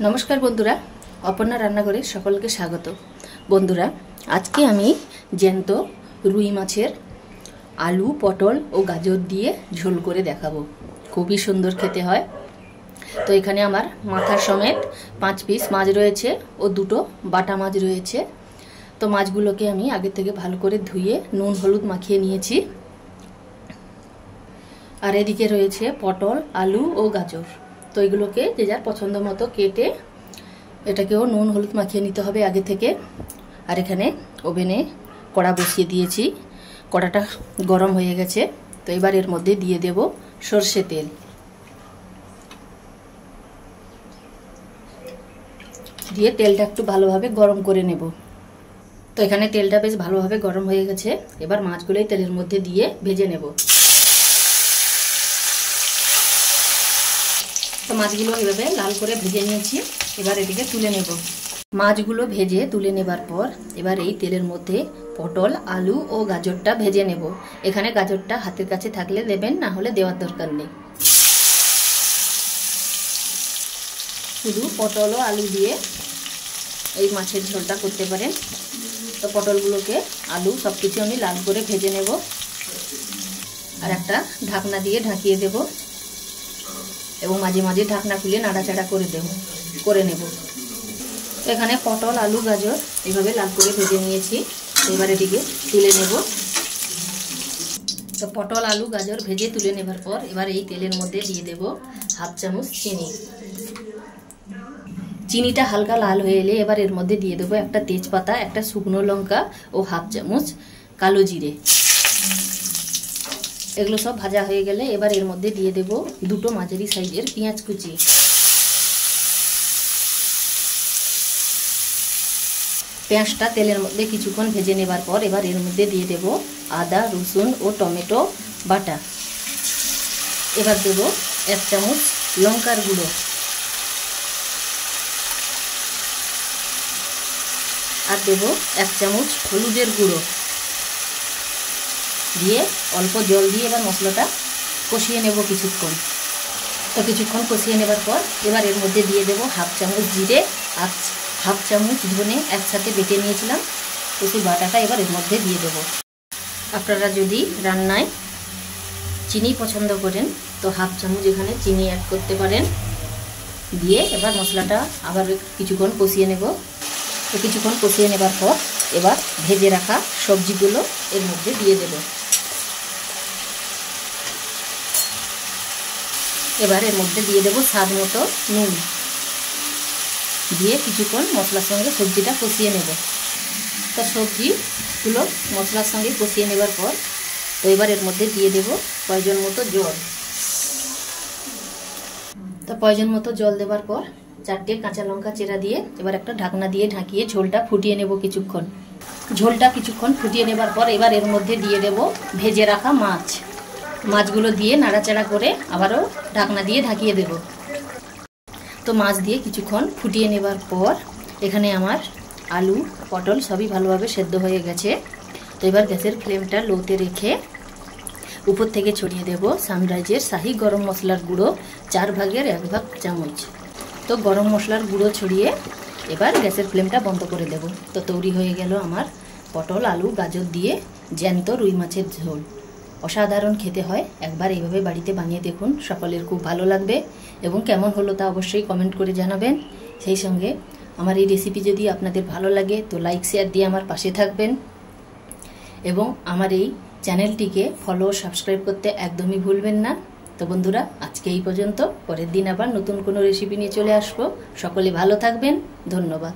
नमस्कार बंधुरा अपर्णा रान्नाघरे सकलके स्वागत। बंधुरा आज के आमी ज्यान्त रुई माछेर आलू पटल और गाजर दिए झोल करे देखाबो। खूबई सुंदर खेते हय। तो एखाने आमार माथा समेत 5 पिस माछ रयेछे और दुटो बाटा माछ रयेछे। तो माछगुलोके आमी आगे थेके भालो करे धुए नुन हलुद माखिए नियेछि। और एदिके रयेछे पटल आलू और गाजर। तो एगुलोके जे जार पछंद मतो केटे एटाकेও নুন হলুদ মাখিয়ে নিতে হবে আগে থেকে। আর এখানে ওভেনে কড়া বসিয়ে দিয়েছি, কড়াটা গরম হয়ে গেছে। তো এবার এর মধ্যে দিয়ে দেব সরষে তেল। দিয়ে তেলটা একটু ভালোভাবে গরম করে নেব। তো এখানে তেলটা বেশ ভালোভাবে গরম হয়ে গেছে। এবার মাছগুলোই তেলের মধ্যে দিয়ে ভেজে নেব। তো মাছগুলো এভাবে লাল করে ভেজে নিয়েছি। এবার এদিকে তুলে নেব। মাছগুলো ভেজে তুলে নেবার পর এবার এই তেলের মধ্যে পটল আলু ও গাজরটা ভেজে নেব। এখানে গাজরটা হাতের কাছে থাকলে দেবেন, না হলে দেওয়ার দরকার নেই। শুধু পটল ও আলু দিয়ে এই মাছের ঝোলটা করতে পারেন। তো পটলগুলোকে আলু সবকিছু আমি লাল করে ভেজে নেব। আর একটা ঢাকনা দিয়ে ঢাকিয়ে দেব এবং মাঝে মাঝে ঢাকনা খুলে নাড়াচাড়া করে নেব। এখানে পটল আলু গাজর এইভাবে লাল করে ভেজে নিয়েছি। এবার এদিকে তুলে নেব। তো পটল আলু গাজর ভেজে তুলে নেবার পর এবার এই তেলের মধ্যে দিয়ে দেব হাফ চামচ চিনি। চিনিটা হালকা লাল হয়ে এলে এবার এর মধ্যে দিয়ে দেবো একটা তেজপাতা, একটা শুকনো লঙ্কা ও হাফ চামচ কালো জিরে। এগুলো সব ভাজা হয়ে গেলে এবার এর মধ্যে দিয়ে দেব দুটো মাঝারি সাইজের পেঁয়াজ কুচি। পেঁয়াজটা তেলের মধ্যে কিছুক্ষণ ভেজে নেবার পর এবার এর মধ্যে দিয়ে দেব আদা রসুন ও টমেটো বাটা। এবার দেব 1 চামচ লঙ্কার গুঁড়ো আর দেব 1 চামচ হলুদের গুঁড়ো দিয়ে অল্প জল দিয়ে এবার মশলাটা কষিয়ে নেব কিছুক্ষণ। তো কিছুক্ষণ কষিয়ে নেবার পর এবার এর মধ্যে দিয়ে দেব হাফ চামচ জিরে আর হাফ চামচ ধনে একসাথে বেটে নিয়েছিলাম। তো সেই বাটাটা এবার এর মধ্যে দিয়ে দেব। আপনারা যদি রান্নায় চিনি পছন্দ করেন তো হাফ চামচ এখানে চিনি অ্যাড করতে পারেন। দিয়ে এবার মশলাটা আবার কিছুক্ষণ কষিয়ে নেব। তো কিছুক্ষণ কষিয়ে নেবার পর এবার ভেজে রাখা সবজিগুলো এর মধ্যে দিয়ে দেব। এবার এর মধ্যে দিয়ে দেব স্বাদ মতো নুন। দিয়ে কিছুক্ষণ মশলার সঙ্গে সবজিটা কষিয়ে নেব। তো সবজিগুলো মশলার সঙ্গে কষিয়ে নেবার পর তো এবার এর মধ্যে দিয়ে দেব প্রয়োজন মতো জল। তো প্রয়োজন মতো জল দেবার পর 4টে কাঁচা লঙ্কা চেরা দিয়ে এবার একটা ঢাকনা দিয়ে ঢাকিয়ে ঝোলটা ফুটিয়ে নেব কিছুক্ষণ। ঝোলটা কিছুক্ষণ ফুটিয়ে নেবার পর এবার এর মধ্যে দিয়ে দেব ভেজে রাখা মাছ। মাছগুলো দিয়ে নাড়াচাড়া করে আবারও ঢাকনা দিয়ে ঢাকিয়ে দেব। তো মাছ দিয়ে কিছুক্ষণ ফুটিয়ে নেবার পর এখানে আমার আলু পটল সবই ভালোভাবে সেদ্ধ হয়ে গেছে। তো এবার গ্যাসের ফ্লেমটা লোতে রেখে উপর থেকে ছড়িয়ে দেব সানরাইজের শাহি গরম মশলার গুঁড়ো 4 ভাগের 1 ভাগ চামচ। তো গরম মশলার গুঁড়ো ছড়িয়ে এবার গ্যাসের ফ্লেমটা বন্ধ করে দেব। তো তৈরি হয়ে গেল আমার পটল আলু গাজর দিয়ে জ্যান্ত রুই মাছের ঝোল। অসাধারণ খেতে হয়। একবার এইভাবে বাড়িতে বানিয়ে দেখুন, সকলের খুব ভালো লাগবে এবং কেমন হলো তা অবশ্যই কমেন্ট করে জানাবেন। সেই সঙ্গে আমার এই রেসিপি যদি আপনাদের ভালো লাগে তো লাইক শেয়ার দিয়ে আমার পাশে থাকবেন এবং আমার এই চ্যানেলটিকে ফলো সাবস্ক্রাইব করতে একদমই ভুলবেন না। তো বন্ধুরা আজকে এই পর্যন্ত। পরের দিন আবার নতুন কোনো রেসিপি নিয়ে চলে আসবো। সকলে ভালো থাকবেন। ধন্যবাদ।